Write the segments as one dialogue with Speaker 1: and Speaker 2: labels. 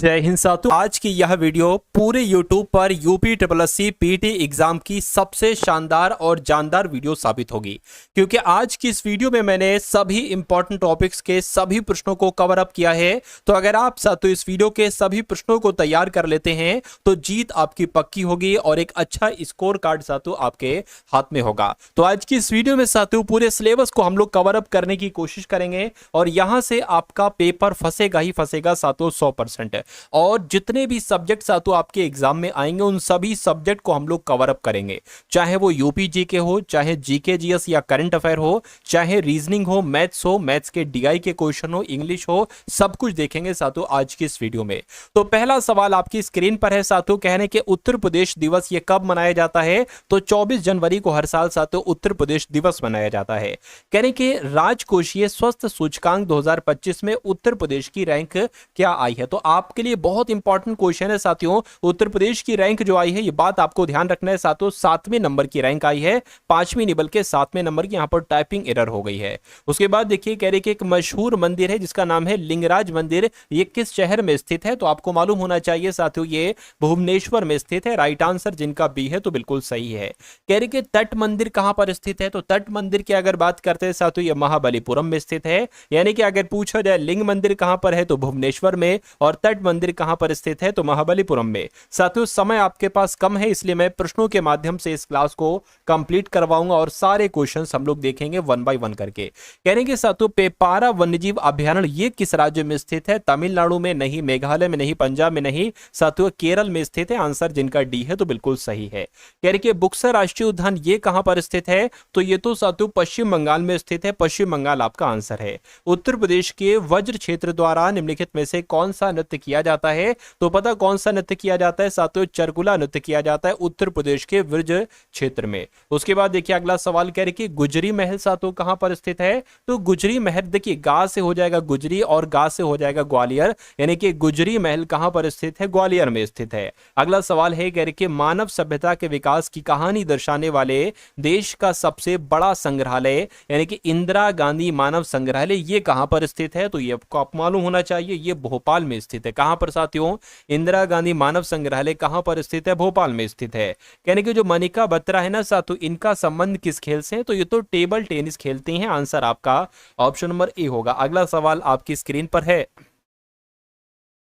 Speaker 1: जय हिंद साथियों, आज की यह वीडियो पूरे YouTube पर यूपी SSC पीटी एग्जाम की सबसे शानदार और जानदार वीडियो साबित होगी, क्योंकि आज की इस वीडियो में मैंने सभी इंपॉर्टेंट टॉपिक्स के सभी प्रश्नों को कवर अप किया है। तो अगर आप साथियों इस वीडियो के सभी प्रश्नों को तैयार कर लेते हैं तो जीत आपकी पक्की होगी और एक अच्छा स्कोर कार्ड साथियों आपके हाथ में होगा। तो आज की इस वीडियो में साथियों पूरे सिलेबस को हम लोग कवर अप करने की कोशिश करेंगे और यहां से आपका पेपर फंसेगा ही फंसेगा साथियों 100%। और जितने भी सब्जेक्ट साथियों आपके एग्जाम में आएंगे उन सभी सब्जेक्ट को हम लोग कवर अप करेंगे, चाहे वो यूपी जीके हो, चाहे जीके जीएस या करंट अफेयर हो, चाहे रीजनिंग हो, मैथ्स के डीआई के क्वेश्चन हो, इंग्लिश हो, सब कुछ देखेंगे साथियों आज की इस वीडियो में। तो पहला सवाल आपकी स्क्रीन पर है साथियों, कहने के उत्तर प्रदेश दिवस ये कब मनाया जाता है? तो 24 जनवरी को हर साल साथियों उत्तर प्रदेश दिवस मनाया जाता है। कहने के राजकोषीय स्वस्थ सूचकांक 2025 में उत्तर प्रदेश की रैंक क्या आई है? तो आपके लिए बहुत इंपॉर्टेंट क्वेश्चन है साथियों। उत्तर प्रदेश की रैंक जो आई है, ये बात आपको ध्यान रखना है साथियों, 7वें नंबर की रैंक आई है, 5वीं नहीं बल्कि 7वें नंबर की। यहां पर टाइपिंग एरर हो गई है। उसके बाद देखिए कह रहे कि एक मशहूर मंदिर है जिसका नाम है लिंगराज मंदिर, ये किस शहर में स्थित है? तो आपको मालूम होना चाहिए साथियों ये भुवनेश्वर में स्थित है। राइट आंसर जिनका बी है तो बिल्कुल सही है। कह रहे कि तट मंदिर कहां पर स्थित है? तो तट मंदिर की अगर बात करते हैं साथियों ये महाबलीपुरम में स्थित है। यानी कि अगर पूछा जाए लिंग मंदिर कहां पर है तो भुवनेश्वर में, और तट मंदिर कहां पर स्थित है तो महाबलीपुरम में। साथियों समय आपके पास कम है इसलिए मैं प्रश्नों के माध्यम से इस क्लास को कंप्लीट करवाऊंगा और सारे क्वेश्चंस हम लोग देखेंगे वन बाय वन करके। कहेंगे साथियों पेपारा वन्यजीव अभयारण्य ये किस राज्य में स्थित है? तमिलनाडु में नहीं, मेघालय में नहीं, पंजाब में नहीं साथियों, केरल में स्थित है। आंसर जिनका डी है तो बिल्कुल सही है। कह रहे कि बुक्सर राष्ट्रीय उद्यान ये कहां पर स्थित है? तो ये तो साथियों पश्चिम बंगाल में स्थित है। पश्चिम बंगाल आपका आंसर है। उत्तर प्रदेश के वज्र क्षेत्र द्वारा निम्नलिखित में से कौन सा नृत्य किया जाता है? तो पता कौन सा नृत्य किया जाता है साथियों? चरकुला नृत्य किया जाता है उत्तर प्रदेश के वज्र क्षेत्र में। उसके बाद देखिए अगला सवाल कह रहे कि गुजरी महल साथियों कहां पर स्थित है? तो गुजरी महल देखिए गा से हो जाएगा गुजरी और गा से हो जाएगा ग्वालियर, यानी कि गुजरी महल कहां पर स्थित है? ग्वालियर में स्थित है। अगला सवाल है कह रहे कि मानव सभ्यता के विकास की कहानी दर्शाने वाले देश का सबसे बड़ा संग्रहालय यानी कि इंदिरा गांधी मानव संग्रहालय ये कहां पर स्थित है? तो ये आपको मालूम होना चाहिए, ये भोपाल में स्थित है। कहां पर साथियों? इंदिरा गांधी मानव संग्रहालय कहां पर स्थित है? भोपाल में स्थित है। कहने के जो मनिका बत्रा है ना साथियों, इनका संबंध किस खेल से है? तो ये तो टेबल टेनिस खेलती हैं। आंसर आपका ऑप्शन नंबर ए होगा। अगला सवाल आपकी स्क्रीन पर है,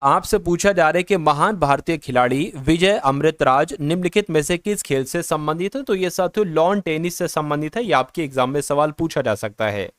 Speaker 1: आपसे पूछा जा रहा है कि महान भारतीय खिलाड़ी विजय अमृतराज निम्नलिखित में से किस खेल से संबंधित है? तो ये साथियों लॉन टेनिस से संबंधित है। ये आपके एग्जाम में सवाल पूछा जा सकता है।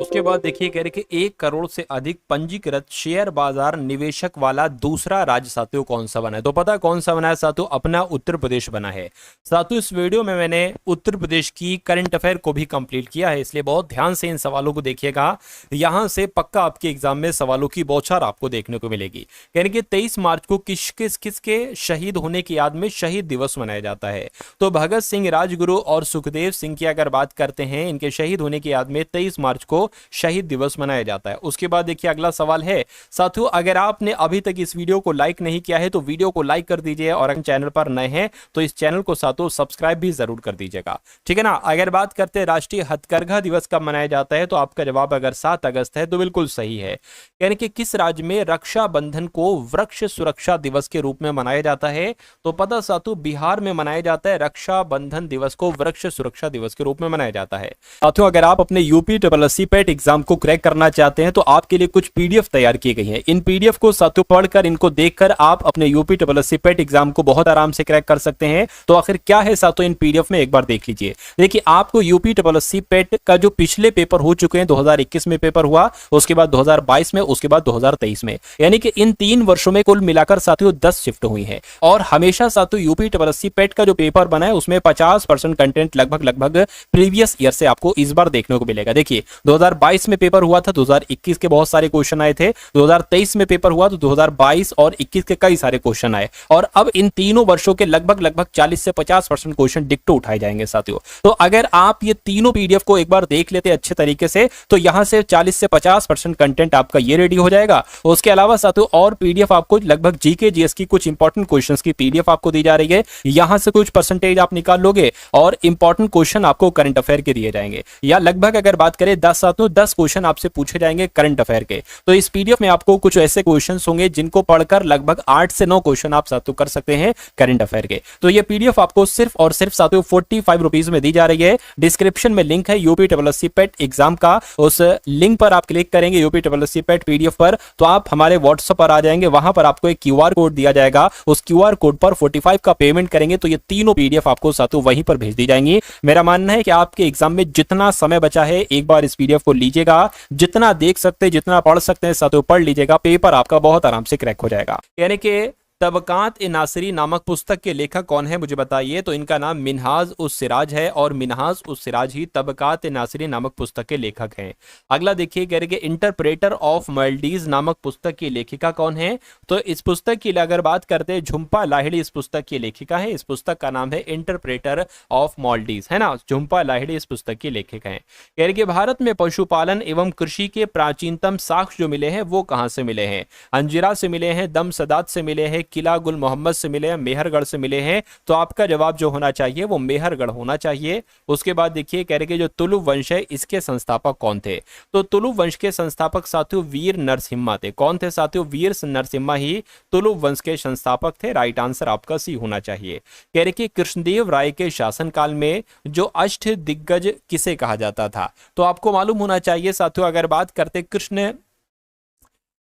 Speaker 1: उसके बाद देखिए कह रहे कि 1 करोड़ से अधिक पंजीकृत शेयर बाजार निवेशक वाला दूसरा राज्य साथियों कौन सा बना है? तो पता कौन सा बना है साथियों? अपना उत्तर प्रदेश बना है। साथियों इस वीडियो में मैंने उत्तर प्रदेश की करंट अफेयर को भी कंप्लीट किया है, इसलिए बहुत ध्यान से इन सवालों को देखिएगा। यहां से पक्का आपके एग्जाम में सवालों की बौछार आपको देखने को मिलेगी। यानी कि 23 मार्च को किसके शहीद होने की याद में शहीद दिवस मनाया जाता है? तो भगत सिंह, राजगुरु और सुखदेव सिंह की अगर बात करते हैं, इनके शहीद होने की याद में 23 मार्च को शहीद दिवस मनाया जाता है। उसके बाद देखिए अगला सवाल है साथियों, अगर आपने अभी तक इस वीडियो को लाइक नहीं किया है तो वीडियो को लाइक कर दीजिए, और अगर चैनल पर नए हैं तो इस चैनल को साथियों सब्सक्राइब भी जरूर कर दीजिएगा, ठीक है ना। अगर बात करते हैं राष्ट्रीय हथकरघा दिवस कब मनाया जाता है, तो आपका जवाब अगर 7 अगस्त है तो बिल्कुल सही है। यानी कि किस राज्य में रक्षाबंधन को वृक्ष सुरक्षा दिवस के रूप में मनाया जाता है? तो पता साथियों बिहार में मनाया जाता है। रक्षाबंधन दिवस को वृक्ष सुरक्षा दिवस के रूप में मनाया जाता है। साथियों अगर आप अपने यूपी SSC पेट एग्जाम को क्रैक करना चाहते हैं तो आपके लिए कुछ पीडीएफ तैयार की गई है। इन पीडीएफ को साथियों पढ़कर, इनको देखकर आप अपने यूपी SSC पेट एग्जाम को बहुत आराम से क्रैक कर सकते हैं। तो आखिर क्या है साथियों इन पीडीएफ में, एक बार देख लीजिए। देखिए आपको यूपी SSC पेट का जो पिछले पेपर हो चुके हैं, 2021 में पेपर हुआ, उसके बाद 2022 में, उसके बाद 2023 में, यानी कि इन 3 वर्षों में कुल मिलाकर साथियों 10 शिफ्ट हुई है। और हमेशा साथियों यूपी SSC पेट का जो पेपर बना है उसमें 50% कंटेंट लगभग प्रीवियस ईयर से आपको इस बार देखने को मिलेगा। देखिए 2022 में पेपर हुआ था, 2021 के बहुत सारे क्वेश्चन आए थे, 2023 में पेपर हुआ तो 2022 और 21 के कई सारे क्वेश्चन आए, और अब इन तीनों वर्षों के लगभग 40 से 50% क्वेश्चन डिक्टो उठाए जाएंगे साथियों। तो अगर आप ये तीनों पीडीएफ को एक बार देख लेते अच्छे तरीके से तो यहां से 40 से 50% कंटेंट आपका ये रेडी हो जाएगा। उसके अलावा साथियों और पीडीएफ आपको लगभग जीके जीएस की कुछ इंपॉर्टेंट क्वेश्चंस की पीडीएफ आपको दी जा रही है। यहां से कुछ परसेंटेज आप निकाल लोगे और इंपॉर्टेंट क्वेश्चन आपको करंट अफेयर के दिए जाएंगे, या लगभग अगर बात करें 10 साथियों 10 क्वेश्चन आपसे पूछे जाएंगे करंट अफेयर के। तो इस पीडीएफ में आपको कुछ ऐसे क्वेश्चन होंगे जिनको पढ़कर लगभग 8 से 9 क्वेश्चन आप साथियों कर सकते हैं करंट अफेयर के। तो ये पीडीएफ आपको सिर्फ और सिर्फ साथियों 45 रुपीज में दी जा रही है। डिस्क्रिप्शन में लिंक है यूपीएससी पेट एग्जाम का, उस लिंक पर आप क्लिक करेंगे यूपीएससी पेट पीडीएफ पर, तो आप हमारे व्हाट्सएप पर आ जाएंगे। वहां पर आपको एक क्यूआर कोड दिया जाएगा, उस क्यूआर कोड पर 45 का पेमेंट करेंगे तो ये तीनों पीडीएफ आपको साथियों वहीं पर भेज दी जाएंगी। मेरा मानना है कि आपके एग्जाम में जितना समय बचा है एक बार इस पीडीएफ को लीजिएगा, जितना देख सकते हैं जितना पढ़ सकते हैं साथियों पढ़ लीजिएगा, पेपर आपका बहुत आराम से क्रैक हो जाएगा। यानी कि तबकात-ए-नासिरी नामक पुस्तक के लेखक कौन है मुझे बताइए। तो इनका नाम मिन्हाज-उस-सिराज है और मिन्हाज-उस-सिराज ही तबकात-ए-नासिरी नामक पुस्तक के लेखक हैं। अगला देखिए कह रहे कि इंटरप्रेटर ऑफ माल्डीज नामक पुस्तक की लेखिका कौन है। तो इस पुस्तक की अगर बात करते हैं झुम्पा लाहिड़ी इस पुस्तक की लेखिका है। इस पुस्तक का नाम है इंटरप्रेटर ऑफ माल्डीज, है ना। झुम्पा लाहिड़ी इस पुस्तक की लेखिका है। कह रहे कि भारत में पशुपालन एवं कृषि के प्राचीनतम साक्ष्य जो मिले हैं वो कहां से मिले हैं। अंजिरा से मिले हैं, दमसदात से मिले हैं, किला गुल मोहम्मद से मिले हैं, मेहरगढ़ से मिले हैं। तो आपका जवाब जो होना चाहिए वो मेहरगढ़ होना चाहिए। उसके बाद देखिए कह रहे कि जो तुलु वंश है इसके संस्थापक कौन थे। तो तुलु वंश के संस्थापक साथियों वीर नरसिम्हा थे। कौन थे साथियों, वीर नरसिम्हा ही तुलु वंश के संस्थापक थे। राइट आंसर आपका सी होना चाहिए। कह रहे कि कृष्णदेव राय के शासनकाल में जो अष्ट दिग्गज किसे कहा जाता था। तो आपको मालूम होना चाहिए साथियों, अगर बात करते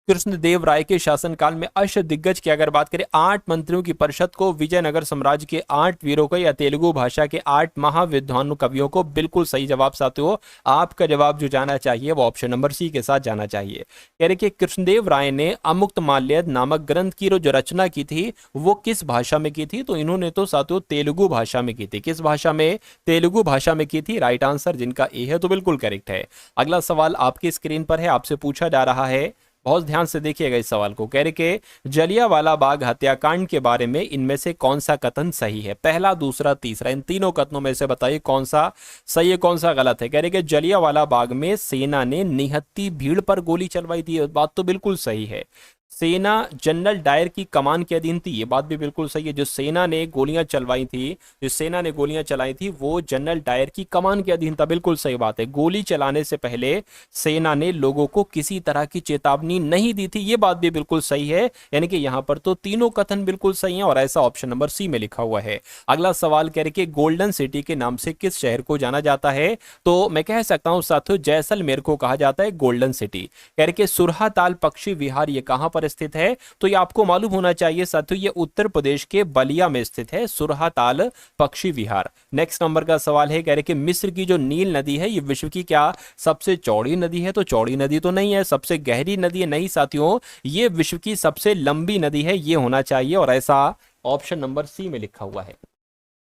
Speaker 1: कृष्णदेव राय के शासनकाल में अष्ट दिग्गज की अगर बात करें, 8 मंत्रियों की परिषद को, विजयनगर साम्राज्य के 8 वीरों को या तेलुगु भाषा के 8 महाविद्वान कवियों को। बिल्कुल सही जवाब साथियों, आपका जवाब जो जाना चाहिए वो ऑप्शन नंबर सी के साथ जाना चाहिए। कह रहे कि कृष्णदेव राय ने अमुक्तमाल्यद नामक ग्रंथ की जो रचना की थी वो किस भाषा में की थी। तो इन्होंने तो साथियों तेलुगु भाषा में की थी। किस भाषा में, तेलुगु भाषा में की थी। राइट आंसर जिनका ए है तो बिल्कुल करेक्ट है। अगला सवाल आपकी स्क्रीन पर है, आपसे पूछा जा रहा है, बहुत ध्यान से देखिएगा इस सवाल को। कह रहे कि जलियांवाला बाग हत्याकांड के बारे में इनमें से कौन सा कथन सही है। पहला, दूसरा, तीसरा, इन तीनों कथनों में से बताइए कौन सा सही है कौन सा गलत है। कह रहे कि जलियांवाला बाग में सेना ने निहत्थी भीड़ पर गोली चलवाई थी। बात तो बिल्कुल सही है। सेना जनरल डायर की कमान के अधीन थी, ये बात भी बिल्कुल सही है। जो सेना ने गोलियां चलवाई थी, जो सेना ने गोलियां चलाई थी वो जनरल डायर की कमान के अधीन था। बिल्कुल सही बात है। गोली चलाने से पहले सेना ने लोगों को किसी तरह की चेतावनी नहीं दी थी, ये बात भी बिल्कुल सही है। यानी कि यहां पर तो तीनों कथन बिल्कुल सही है और ऐसा ऑप्शन नंबर सी में लिखा हुआ है। अगला सवाल कह रहे कि गोल्डन सिटी के नाम से किस शहर को जाना जाता है। तो मैं कह सकता हूं साथियों जैसलमेर को कहा जाता है गोल्डन सिटी। कह रहे कि सुरहाताल पक्षी विहार ये कहां पर स्थित है। तो ये आपको मालूम होना चाहिए साथियों, ये उत्तर प्रदेश के बलिया में स्थित है सुरहाताल पक्षी विहार। नेक्स्ट नंबर का सवाल है, कह रहे कि मिस्र की जो नील नदी है ये विश्व की क्या सबसे चौड़ी नदी है। तो चौड़ी नदी तो नहीं है। सबसे गहरी नदी है, नहीं साथियों, ये विश्व की सबसे लंबी नदी है, ये होना चाहिए और ऐसा ऑप्शन नंबर सी में लिखा हुआ है।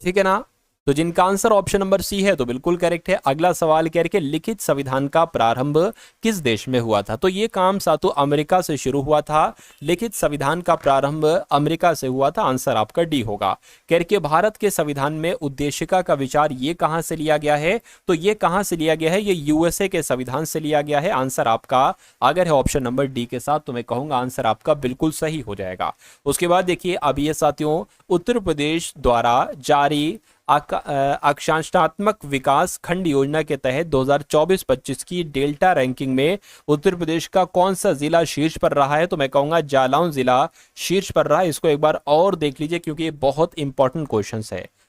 Speaker 1: ठीक है ना। तो जिनका आंसर ऑप्शन नंबर सी है तो बिल्कुल करेक्ट है। अगला सवाल कह रहे कि लिखित संविधान का प्रारंभ किस देश में हुआ था। तो ये काम साथियों अमेरिका से शुरू हुआ था। लिखित संविधान का प्रारंभ अमेरिका से हुआ था। आंसर आपका डी होगा। कह रहे कि भारत के संविधान में उद्देशिका का विचार ये कहां से लिया गया है। तो ये कहां से लिया गया है, ये यूएसए के संविधान से लिया गया है। आंसर आपका अगर है ऑप्शन नंबर डी के साथ तो मैं कहूंगा आंसर आपका बिल्कुल सही हो जाएगा। उसके बाद देखिए अब ये साथियों उत्तर प्रदेश द्वारा जारी अक्षांशात्मक विकास खंड योजना के तहत 2024-25 की डेल्टा रैंकिंग में उत्तर प्रदेश का कौन सा जिला शीर्ष पर रहा है। तो मैं कहूंगा जालौन जिला शीर्ष पर रहा है। इसको एक बार और देख लीजिए क्योंकि ये बहुत इंपॉर्टेंट क्वेश्चन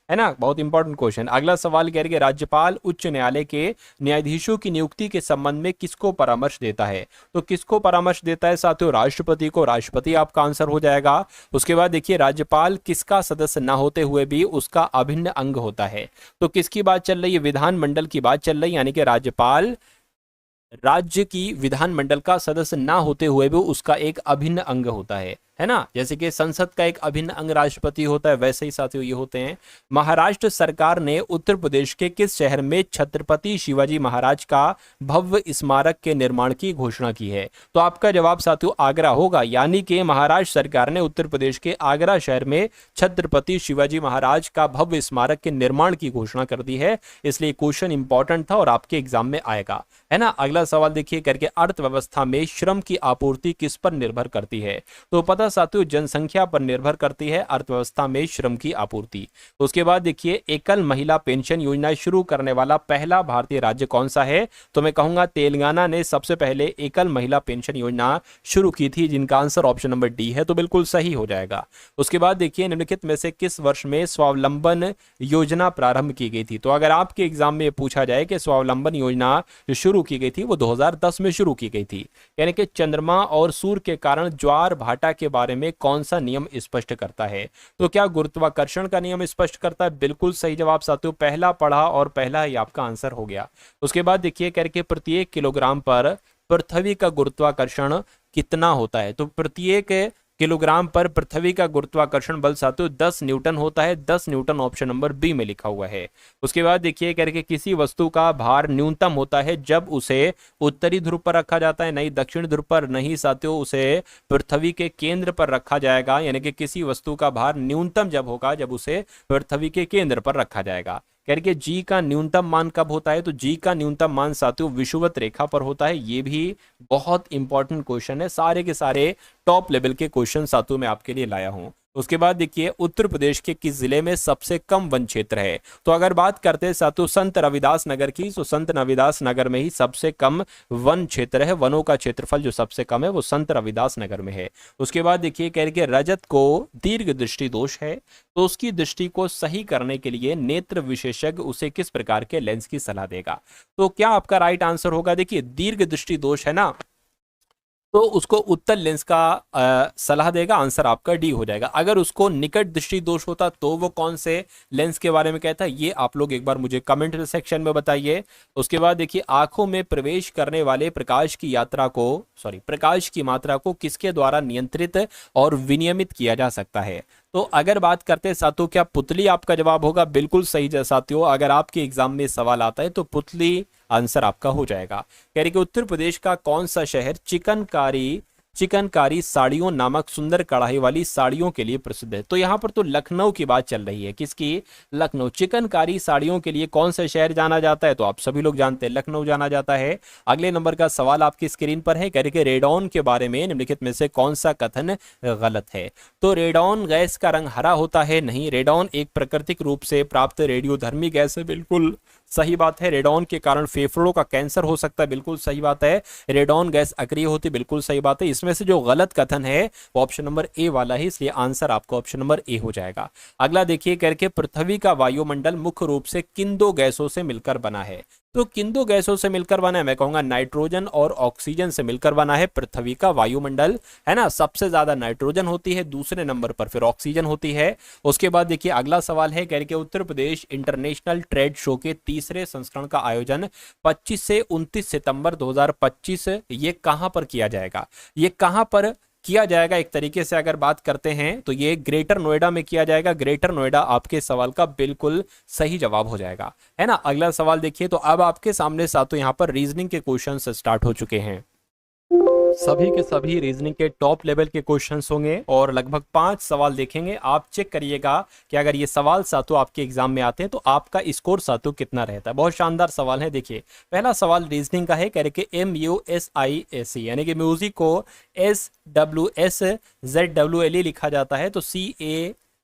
Speaker 1: है ना, बहुत इंपॉर्टेंट क्वेश्चन। अगला सवाल कह रहे कि राज्यपाल उच्च न्यायालय के न्यायाधीशों की नियुक्ति के संबंध में किसको परामर्श देता है। तो किसको परामर्श देता है साथियों, राष्ट्रपति को। राष्ट्रपति आपका आंसर हो जाएगा। उसके बाद देखिए राज्यपाल किसका सदस्य न होते हुए भी उसका अभिन्न अंग होता है। तो किसकी बात चल रही है, विधानमंडल की बात चल रही है। यानी कि राज्यपाल राज्य की विधानमंडल का सदस्य ना होते हुए भी उसका एक अभिन्न अंग होता है ना। जैसे कि संसद का एक अभिन्न अंग राष्ट्रपति होता है, वैसे ही साथियों ये होते हैं। महाराष्ट्र सरकार ने उत्तर प्रदेश के किस शहर में छत्रपति शिवाजी महाराज का भव्य स्मारक के निर्माण की घोषणा की है। तो आपका जवाब साथियों आगरा होगा। यानी कि महाराष्ट्र सरकार ने उत्तर प्रदेश के आगरा शहर में छत्रपति शिवाजी महाराज का भव्य स्मारक के निर्माण की घोषणा कर दी है। इसलिए क्वेश्चन इंपॉर्टेंट था और आपके एग्जाम में आएगा, है ना। अगला सवाल देखिए करके अर्थव्यवस्था में श्रम की आपूर्ति किस पर निर्भर करती है। तो पता तथा साथियों जनसंख्या पर निर्भर करती है अर्थव्यवस्था में श्रम की आपूर्ति। उसके बाद देखिए एकल महिला पेंशन योजना शुरू करने वाला पहला भारतीय राज्य कौन सा है? तो मैं कहूंगा तेलंगाना ने सबसे पहले एकल महिला पेंशन योजना शुरू की थी, जिनका आंसर ऑप्शन नंबर डी है, तो बिल्कुल सही हो जाएगा। उसके बाद देखिए निम्नलिखित में से किस वर्ष में स्वावलंबन योजना प्रारंभ की गई थी? तो अगर आपके एग्जाम में पूछा जाए कि स्वावलंबन योजना जो शुरू की गई थी वो 2010 में शुरू की गई थी। यानी कि चंद्रमा और सूर्य के कारण ज्वार भाटा के बारे में कौन सा नियम स्पष्ट करता है? तो क्या गुरुत्वाकर्षण का नियम स्पष्ट करता है? बिल्कुल सही जवाब साथियों, पहला पढ़ा और पहला ही आपका आंसर हो गया। उसके बाद देखिए करके प्रत्येक किलोग्राम पर पृथ्वी का गुरुत्वाकर्षण कितना होता है? तो प्रत्येक किलोग्राम पर पृथ्वी का गुरुत्वाकर्षण बल साथियों 10 न्यूटन होता है। 10 न्यूटन ऑप्शन नंबर बी में लिखा हुआ है। उसके बाद देखिए करके किसी वस्तु का भार न्यूनतम होता है जब उसे उत्तरी ध्रुव पर रखा जाता है, नहीं दक्षिण ध्रुव पर, नहीं साथियों उसे पृथ्वी के केंद्र पर रखा जाएगा। यानी कि किसी वस्तु का भार न्यूनतम जब होगा जब उसे पृथ्वी के केंद्र पर रखा जाएगा। करके जी का न्यूनतम मान कब होता है? तो जी का न्यूनतम मान साथियों विषुवत रेखा पर होता है। ये भी बहुत इंपॉर्टेंट क्वेश्चन है, सारे के सारे टॉप लेवल के क्वेश्चन साथियों मैं आपके लिए लाया हूं। उसके बाद देखिए उत्तर प्रदेश के किस जिले में सबसे कम वन क्षेत्र है? तो अगर बात करते हैं साथियों संत रविदास नगर की, तो संत रविदास नगर में ही सबसे कम वन क्षेत्र है। वनों का क्षेत्रफल जो सबसे कम है वो संत रविदास नगर में है। उसके बाद देखिए कह रहे रजत को दीर्घ दृष्टि दोष है, तो उसकी दृष्टि को सही करने के लिए नेत्र विशेषज्ञ उसे किस प्रकार के लेंस की सलाह देगा? तो क्या आपका राइट आंसर होगा? देखिए दीर्घ दृष्टि दोष है ना, तो उसको उत्तल लेंस का सलाह देगा। आंसर आपका डी हो जाएगा। अगर उसको निकट दृष्टि दोष होता तो वो कौन से लेंस के बारे में कहता है, ये आप लोग एक बार मुझे कमेंट सेक्शन में बताइए। उसके बाद देखिए आंखों में प्रवेश करने वाले प्रकाश की मात्रा को किसके द्वारा नियंत्रित और विनियमित किया जा सकता है? तो अगर बात करते हैं साथियों क्या पुतली आपका जवाब होगा? बिल्कुल सही साथियों, अगर आपके एग्जाम में सवाल आता है तो पुतली आंसर आपका हो जाएगा। कह रही कि उत्तर प्रदेश का कौन सा शहर चिकनकारी साड़ियों नामक सुंदर कढ़ाई वाली साड़ियों के लिए प्रसिद्ध है? तो यहाँ पर तो लखनऊ की बात चल रही है। किसकी? लखनऊ। चिकनकारी साड़ियों के लिए कौन सा शहर जाना जाता है? तो आप सभी लोग जानते हैं लखनऊ जाना जाता है। अगले नंबर का सवाल आपकी स्क्रीन पर है, कह रहे कि रेडॉन के बारे में निम्नलिखित में से कौन सा कथन गलत है? तो रेडॉन गैस का रंग हरा होता है, नहीं। रेडॉन एक प्राकृतिक रूप से प्राप्त रेडियोधर्मी गैस है, बिल्कुल सही बात है। रेडॉन के कारण फेफड़ों का कैंसर हो सकता है, बिल्कुल सही बात है। रेडॉन गैस अक्रिय होती, बिल्कुल सही बात है। इसमें से जो गलत कथन है वो ऑप्शन नंबर ए वाला है, इसलिए आंसर आपका ऑप्शन नंबर ए हो जाएगा। अगला देखिए करके पृथ्वी का वायुमंडल मुख्य रूप से किन दो गैसों से मिलकर बना है? तो किन दो गैसों से मिलकर बना है? मैं कहूंगा नाइट्रोजन और ऑक्सीजन से मिलकर बना है पृथ्वी का वायुमंडल, है ना। सबसे ज्यादा नाइट्रोजन होती है, दूसरे नंबर पर फिर ऑक्सीजन होती है। उसके बाद देखिए अगला सवाल है, कह रहे कि Uttar Pradesh international trade show के तीसरे संस्करण का आयोजन 25 से 29 सितंबर 2025 ये कहां पर किया जाएगा? ये कहां पर किया जाएगा? एक तरीके से अगर बात करते हैं तो ये ग्रेटर नोएडा में किया जाएगा। ग्रेटर नोएडा आपके सवाल का बिल्कुल सही जवाब हो जाएगा, है ना। अगला सवाल देखिए, तो अब आपके सामने साथों यहां पर रीजनिंग के क्वेश्चंस स्टार्ट हो चुके हैं। सभी के सभी रीजनिंग के टॉप लेवल के क्वेश्चंस होंगे और लगभग 5 सवाल देखेंगे। आप चेक करिएगा कि अगर ये सवाल सातों आपके एग्जाम में आते हैं तो आपका स्कोर सातों कितना रहता है। बहुत शानदार सवाल है। देखिए पहला सवाल रीजनिंग का है, कह रहे कि MUSIC यानी कि म्यूजिक को SWSZWLE लिखा जाता है, तो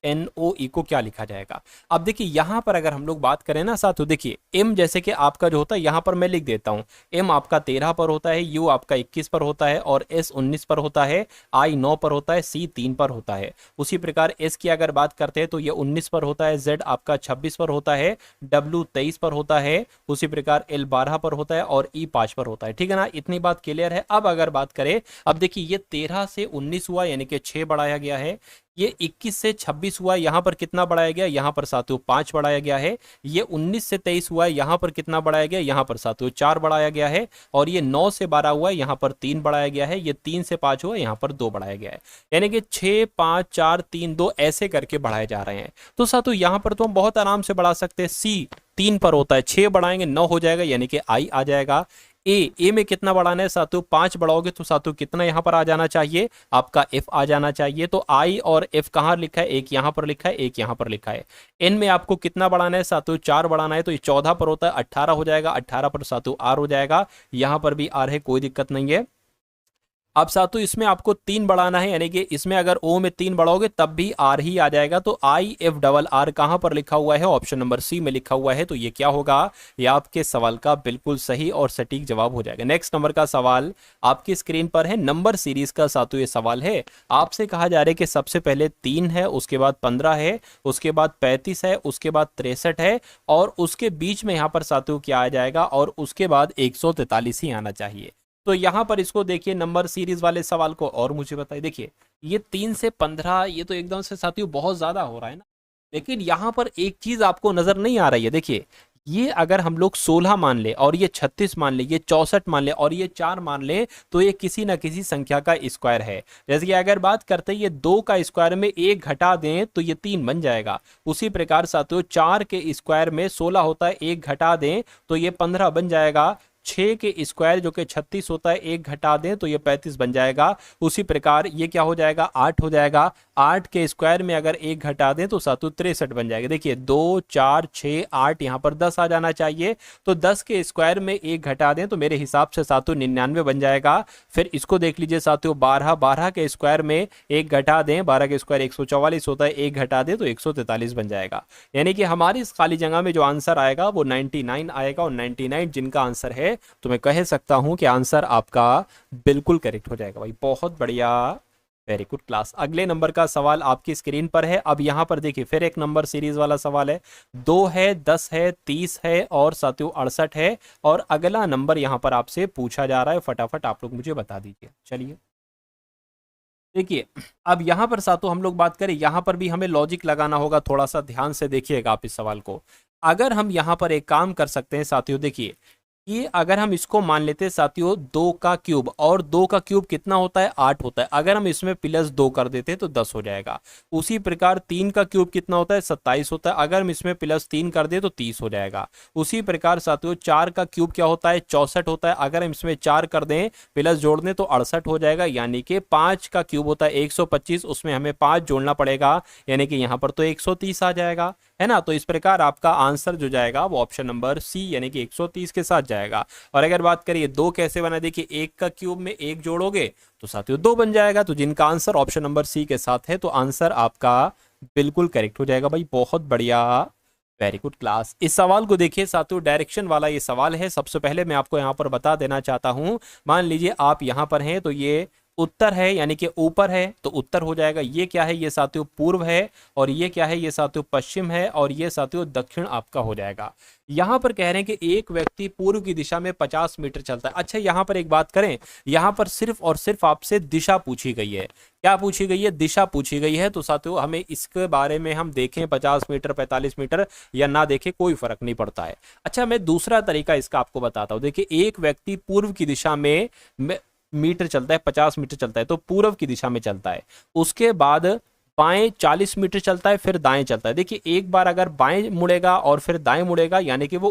Speaker 1: CANOE को क्या लिखा जाएगा? अब देखिए यहां पर अगर हम लोग बात करें ना साथियों, देखिए M जैसे कि आपका जो होता है यहां पर मैं लिख देता हूं, M आपका 13 पर होता है, U आपका 21 पर होता है और S 19 पर होता है, I 9 पर होता है, C 3 पर होता है। उसी प्रकार S की अगर बात करते हैं तो ये 19 पर होता है, Z आपका 26 पर होता है, W 23 पर होता है, उसी प्रकार L 12 पर होता है और E 5 पर होता है। ठीक है ना, इतनी बात क्लियर है। अब अगर बात करें, अब देखिए ये 13 से 19 हुआ यानी कि 6 बढ़ाया गया है, ये 21 से 26 हुआ, यहां पर कितना बढ़ाया गया? यहां पर साथियों 5 बढ़ाया गया है। ये 19 से 23 हुआ, यहां पर कितना बढ़ाया गया? यहां पर साथियों 4 बढ़ाया गया है। और ये 9 से 12 हुआ, यहां पर 3 बढ़ाया गया है। ये 3 से 5 हुआ, यहां पर 2 बढ़ाया गया है। यानी कि 6 5 4 3 2 ऐसे करके बढ़ाए जा रहे हैं। तो साथियों यहां पर तो हम बहुत आराम से बढ़ा सकते हैं। C 3 पर होता है, 6 बढ़ाएंगे 9 हो जाएगा यानी कि I आ जाएगा। ए में कितना बढ़ाना है साथियों? 5 बढ़ाओगे तो साथियों कितना यहां पर आ जाना चाहिए? आपका F आ जाना चाहिए। तो I और F कहां लिखा है? एक यहां पर लिखा है, एक यहां पर लिखा है। N में आपको कितना बढ़ाना है साथियों? 4 बढ़ाना है, तो ये 14 पर होता है, 18 हो जाएगा। 18 पर साथियों R हो जाएगा, यहां पर भी R है, कोई दिक्कत नहीं है। अब साथियों इसमें आपको 3 बढ़ाना है, यानी कि इसमें अगर ओ में 3 बढ़ाओगे तब भी आर ही आ जाएगा। तो आई एफ डबल आर कहां पर लिखा हुआ है? ऑप्शन नंबर सी में लिखा हुआ है। तो ये क्या होगा? ये आपके सवाल का बिल्कुल सही और सटीक जवाब हो जाएगा। नेक्स्ट नंबर का सवाल आपकी स्क्रीन पर है, नंबर सीरीज का साथियों ये सवाल है। आपसे कहा जा रहा है कि सबसे पहले 3 है, उसके बाद 15 है, उसके बाद 35 है, उसके बाद 63 है, और उसके बीच में यहां पर साथियों क्या आ जाएगा? और उसके बाद 143 ही आना चाहिए। तो यहां पर इसको देखिए, नंबर सीरीज वाले सवाल को, और मुझे बताइए। देखिए ये 3 से 15 ये तो एकदम से साथियों बहुत ज्यादा हो रहा है ना, लेकिन यहां पर एक चीज आपको नजर नहीं आ रही है। देखिए ये अगर हम लोग 16 मान ले, और ये 36 मान ले, ये 64 मान ले, और ये 4 मान ले, तो ये किसी ना किसी संख्या का स्क्वायर है। जैसे कि अगर बात करते हैं ये 2 का स्क्वायर में 1 घटा दें तो ये 3 बन जाएगा। उसी प्रकार साथियों 4 के स्क्वायर में 16 होता है, 1 घटा दें तो ये 15 बन जाएगा। 6 के स्क्वायर जो कि 36 होता है, 1 घटा दें तो ये 35 बन जाएगा। उसी प्रकार ये क्या हो जाएगा? 8 हो जाएगा। 8 के स्क्वायर में अगर 1 घटा दें तो सातु 63 बन जाएगा। देखिए 2 4 6 8 यहाँ पर 10 आ जाना चाहिए। तो 10 के स्क्वायर में 1 घटा दें तो मेरे हिसाब से सातु 99 बन जाएगा। फिर इसको देख लीजिए साथियों 12 के स्क्वायर में 1 घटा दें, 12 के स्क्वायर 144 होता है, 1 घटा दें तो 143 बन जाएगा। यानी कि हमारी इस खाली जगह में जो आंसर आएगा वो 99 आएगा। और 99 जिनका आंसर है तो मैं कह सकता हूं कि आंसर आपका बिल्कुल करेक्ट हो जाएगा भाई। बहुत बढ़िया, वेरी गुड क्लास। अगले नंबर का सवाल आपकी स्क्रीन पर है। अब यहां पर देखिए फिर एक नंबर सीरीज वाला सवाल है। 2 है, 10 है, 30 है और साथियों 68 है। और अगला नंबर यहां पर आपसे पूछा जा रहा है, फटाफट आप लोग मुझे बता दीजिए। चलिए देखिए अब यहां पर साथियों हम लोग बात करें, यहां पर भी हमें लॉजिक लगाना होगा। थोड़ा सा ध्यान से देखिएगा आप इस सवाल को। अगर हम यहां पर एक काम कर सकते हैं साथियों, देखिए कि अगर हम इसको मान लेते हैं साथियों 2 का क्यूब, और 2 का क्यूब कितना होता है? 8 होता है। अगर हम इसमें +2 कर देते हैं तो 10 हो जाएगा। उसी प्रकार 3 का क्यूब कितना होता है? 27 होता है। अगर हम इसमें +3 कर दे तो 30 हो जाएगा। उसी प्रकार साथियों 4 का क्यूब क्या होता है? 64 होता है। अगर हम इसमें 4 कर दें प्लस जोड़ दें तो 68 हो जाएगा। यानी कि 5 का क्यूब होता है 125, उसमें हमें 5 जोड़ना पड़ेगा, यानी कि यहाँ पर तो 130 आ जाएगा, है ना। तो इस प्रकार आपका आंसर जो जाएगा वो ऑप्शन नंबर सी यानी कि 130 के साथ जाएगा। और अगर बात करिए 2 कैसे बना, देखिए 1 का क्यूब में 1 जोड़ोगे तो साथियों 2 बन जाएगा। तो जिनका आंसर ऑप्शन नंबर सी के साथ है तो आंसर आपका बिल्कुल करेक्ट हो जाएगा भाई। बहुत बढ़िया, वेरी गुड क्लास। इस सवाल को देखिए साथियों डायरेक्शन वाला ये सवाल है। सबसे पहले मैं आपको यहाँ पर बता देना चाहता हूँ, मान लीजिए आप यहाँ पर हैं तो ये उत्तर है यानी कि ऊपर है तो उत्तर हो जाएगा। ये क्या है? ये साथियों पूर्व है। और ये क्या है? ये साथियों पश्चिम है। और ये साथियों दक्षिण आपका हो जाएगा। यहां पर कह रहे हैं कि एक व्यक्ति पूर्व की दिशा में 50 मीटर चलता है। अच्छा यहां पर एक बात करें, यहां पर सिर्फ और सिर्फ आपसे दिशा पूछी गई है। क्या पूछी गई है? दिशा पूछी गई है। तो साथियों हमें इसके बारे में हम देखें 50 मीटर 45 मीटर या ना देखें कोई फर्क नहीं पड़ता है। अच्छा मैं दूसरा तरीका इसका आपको बताता हूं। देखिए एक व्यक्ति पूर्व की दिशा में मीटर चलता है, 50 मीटर चलता है तो पूर्व की दिशा में चलता है। उसके बाद बाएं 40 मीटर चलता है, फिर दाएं चलता है। देखिए एक बार अगर बाएं मुड़ेगा और फिर दाएं मुड़ेगा यानी कि वो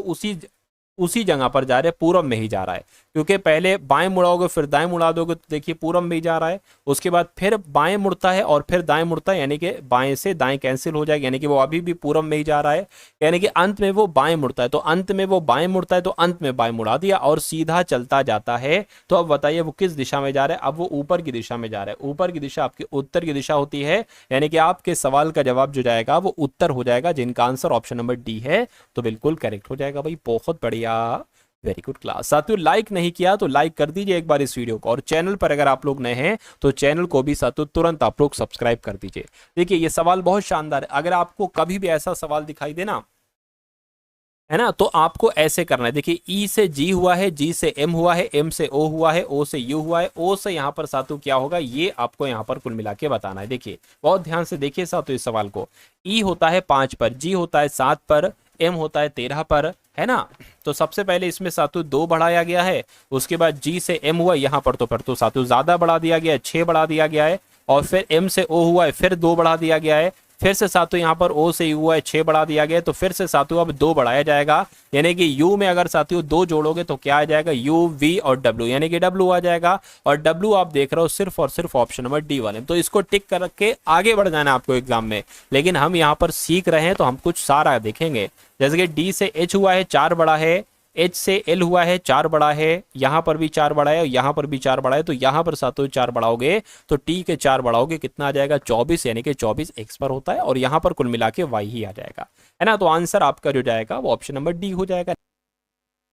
Speaker 1: उसी जगह पर जा रहे हैं, पूरब में ही जा रहा है। क्योंकि पहले बाएं मुड़ाओगे फिर दाएं मुड़ा दोगे तो देखिए पूरब में ही जा रहा है। उसके बाद फिर बाएं मुड़ता है और फिर दाएं मुड़ता है, यानी कि बाएं से दाएं कैंसिल हो जाएगा, यानी कि वो अभी भी पूरब में ही जा रहा है। यानी कि अंत में वो बाएं मुड़ता है, तो अंत में वो बाएं मुड़ता है तो अंत में बाएं मुड़ा दिया और सीधा चलता जाता है। तो अब बताइए वो किस दिशा में जा रहा है? अब वो ऊपर की दिशा में जा रहा है। ऊपर की दिशा आपकी उत्तर की दिशा होती है, यानी कि आपके सवाल का जवाब जो जाएगा वो उत्तर हो जाएगा, जिनका आंसर ऑप्शन नंबर डी है। तो बिल्कुल करेक्ट हो जाएगा भाई। बहुत बढ़िया, वेरी गुड क्लास। साथियों लाइक नहीं किया तो लाइक कर दीजिए एक बार इस वीडियो को। और चैनल पर अगर आप लोग नए हैं तो चैनल को भी साथियों तुरंत आप लोग सब्सक्राइब कर दीजिए। देखिए ये सवाल बहुत शानदार है। अगर आपको कभी भी ऐसा सवाल दिखाई देना है ना, तो आपको ऐसे करना है। देखिए ई से जी हुआ है, जी से एम हुआ है, एम से ओ हुआ है, ओ से यू हुआ है, ओ से यहाँ पर साथियों क्या होगा ये आपको यहाँ पर कुल मिला के बताना है। देखिए बहुत ध्यान से देखिए साथियों इस सवाल को। ई होता है 5 पर, जी होता है 7 पर, एम होता है 13 पर, है ना। तो सबसे पहले इसमें साथियों 2 बढ़ाया गया है। उसके बाद जी से एम हुआ यहाँ पर तो फिर तो साथियों ज्यादा बढ़ा दिया गया है, 6 बढ़ा दिया गया है। और फिर एम से ओ हुआ है, फिर 2 बढ़ा दिया गया है। फिर से साथियों यहाँ पर ओ से यू हुआ है, 6 बढ़ा दिया गया है। तो फिर से साथियों अब 2 बढ़ाया जाएगा, यानी कि यू में अगर साथियों 2 जोड़ोगे तो क्या आ जाएगा? यू वी और डब्ल्यू, यानी कि डब्ल्यू आ जाएगा। और डब्ल्यू आप देख रहे हो सिर्फ और सिर्फ ऑप्शन नंबर डी वाले। तो इसको टिक करके आगे बढ़ जाना है आपको एग्जाम में। लेकिन हम यहाँ पर सीख रहे हैं तो हम कुछ सारा देखेंगे। जैसे कि डी से एच हुआ है, 4 बढ़ा है, एच से एल हुआ है 4 बड़ा है, यहाँ पर भी 4 बड़ा है और यहाँ पर भी 4 बड़ा है, तो यहाँ पर सातों 4 बढ़ाओगे तो टी के 4 बढ़ाओगे कितना आ जाएगा 24, यानी कि 24 एक्स पर होता है और यहाँ पर कुल मिला के वाई ही आ जाएगा, है ना। तो आंसर आपका जो जाएगा वो ऑप्शन नंबर डी हो जाएगा।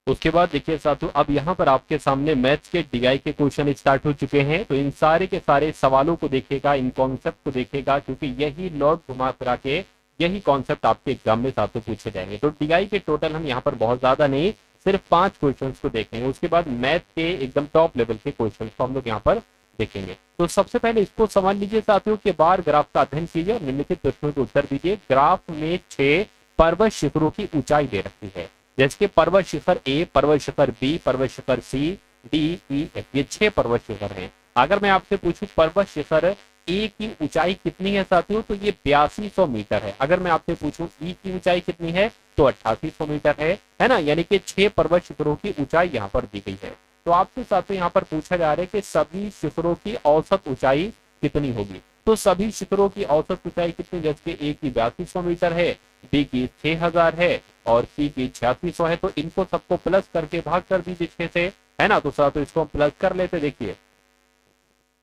Speaker 1: उसके बाद देखिए साथियों, अब यहाँ पर आपके सामने मैथ्स के डीआई के क्वेश्चन स्टार्ट हो चुके हैं, तो इन सारे के सारे सवालों को देखेगा, इन कॉन्सेप्ट को देखेगा, क्योंकि यही लॉर्ड घुमा फिरा के यही कॉन्सेप्ट आपके एग्जाम में साथियों पूछे जाएंगे। तो डीआई के टोटल हम यहाँ पर बहुत ज्यादा नहीं, सिर्फ 5 क्वेश्चन को देखेंगे, उसके बाद मैथ के एकदम टॉप लेवल के क्वेश्चन को हम लोग यहाँ पर देखेंगे। तो सबसे पहले इसको समझ लीजिए साथियों के बार ग्राफ का अध्ययन कीजिए और निम्नलिखित प्रश्नों के उत्तर दीजिए। ग्राफ में 6 पर्वत शिखरों की ऊंचाई दे रखी है, जैसे कि पर्वत शिखर ए, पर्वत शिखर बी, पर्वत शिखर सी, डी, ई, एफ, ये 6 पर्वत शिखर हैं। अगर मैं आपसे पूछूं पर्वत शिखर ए की ऊंचाई कितनी है साथियों, तो ये 8200 मीटर है। अगर मैं आपसे पूछूं ई की ऊंचाई कितनी है, तो 8800 मीटर है ना, यानी कि 6 पर्वत शिखरों की ऊंचाई यहाँ पर दी गई है। तो आपके साथ यहाँ पर पूछा जा रहा है कि सभी शिखरों की औसत ऊंचाई कितनी होगी। तो सभी शिखरों की औसत ऊंचाई कितनी, जैसे ए की 8200 मीटर है, बी की 6000 है और सी की 8600 है। तो इनको सबको प्लस करके भाग कर दीजिए 6 से, है ना। तो साथियों इसको हम प्लस कर लेते, देखिए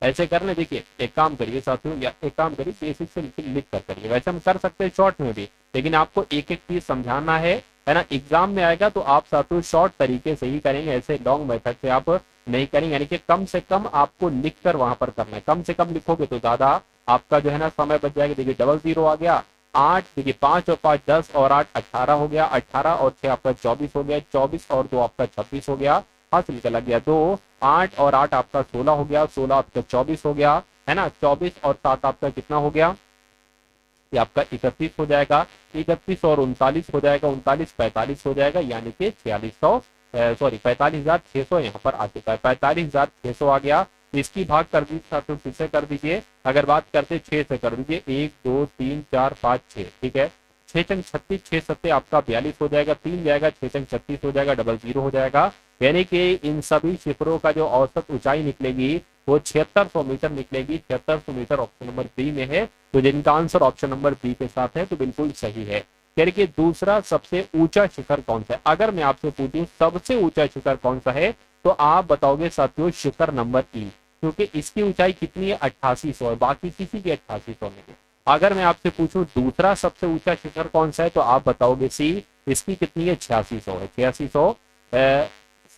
Speaker 1: ऐसे कर ले। देखिए एक काम करिए साथियों, या एक काम करिए बेसिक से लिख कर करिए, वैसे हम कर सकते हैं शॉर्ट में भी, लेकिन आपको एक एक चीज समझाना है ना। एग्जाम में आएगा तो आप साथियों शॉर्ट तरीके से ही करेंगे, ऐसे लॉन्ग मेथड से आप नहीं करेंगे, यानी कि कम से कम आपको लिख कर वहां पर करना है। कम से कम लिखोगे तो ज्यादा आपका जो है ना समय बच जाएगा। देखिए 00 आ गया, 8 देखिए 5 और 5 10 और 8 18 हो गया, 18 और 6 आपका 24 हो गया, 24 और 2 आपका 26 हो गया, हासिल कर लग गया 2, 8 और 8 आपका 16 हो गया, 16 आपका 24 हो गया, है ना। 24 और 7 आपका कितना हो गया, ये आपका 31 हो जाएगा, 31 और 39 हो जाएगा, 39 45 हो जाएगा, यानी कि 4600 सॉरी 45,600 यहाँ पर आ चुका है, 45,600 आ गया। तो इसकी भाग कर दीजिए साथियों, फिर से कर दीजिए। अगर बात करते 6 से कर दीजिए, 1 2 3 4 5 6, ठीक है। 6 चंग 36, 6 सत्ते आपका 42 हो जाएगा, 3 जाएगा, 6 चंग 36 हो जाएगा, 00 हो जाएगा, यानी कि इन सभी शिखरों का जो औसत ऊंचाई निकलेगी वो 7600 मीटर निकलेगी। 7600 मीटर ऑप्शन नंबर बी में है, तो जिनका आंसर ऑप्शन नंबर बी के साथ है तो बिल्कुल सही है। यानी कि दूसरा सबसे ऊंचा शिखर कौन सा है, अगर मैं आपसे पूछूं सबसे ऊंचा शिखर कौन सा है, तो आप बताओगे साथियों शिखर नंबर ई, क्योंकि इसकी ऊंचाई कितनी है 8800 है, बाकी किसी की 8800 नहीं है। अगर मैं आपसे पूछूं दूसरा सबसे ऊंचा शिखर कौन सा है, तो आप बताओगे सी, इसकी कितनी है 8600 है, 8600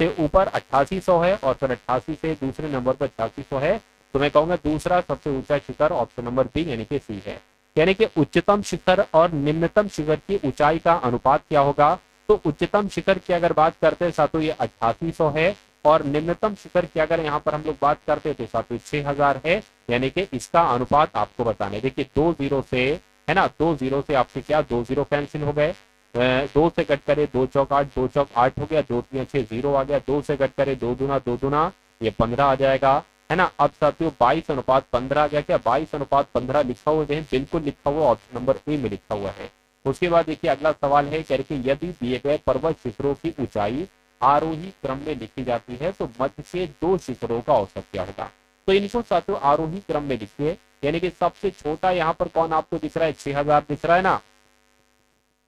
Speaker 1: से ऊपर 8800 है और फिर 88 से दूसरे नंबर पर 8600 है, तो मैं कहूंगा दूसरा सबसे ऊंचा शिखर ऑप्शन नंबर बी यानी कि सी है। यानी कि उच्चतम शिखर और निम्नतम शिखर की ऊंचाई का अनुपात क्या होगा, तो उच्चतम शिखर की अगर बात करते हैं साथियों ये 8800 है और निम्नतम शिखर की अगर यहाँ पर हम लोग बात करते हैं तो साथियों 6000 है, यानी कि इसका अनुपात आपको बताना है। देखिए 2 0 से, है ना, 2 0 से आपके क्या 2 0 कैंसिल हो गए, 2 से कट करे 2 चौक 8, 2 चौक 8 हो गया, 2 3 6 0 आ गया, 2 से कट करे 2 दूना ये 15 आ जाएगा, है ना। अब साथियों 22:15 आ गया, क्या 22:15 लिखा हुआ है, बिल्कुल लिखा हुआ ऑप्शन नंबर ए में लिखा हुआ है। उसके बाद देखिए अगला सवाल है कह रहे यदि दिए गए पर्वत शिखरों की ऊंचाई आरोही क्रम में लिखी जाती है तो मध्य से 2 शिखरों का औसत क्या होगा। तो इनको साथियों आरोही क्रम में लिखिए, यानी कि सबसे छोटा यहाँ पर कौन आपको दिख रहा है 6000 दिख रहा है ना,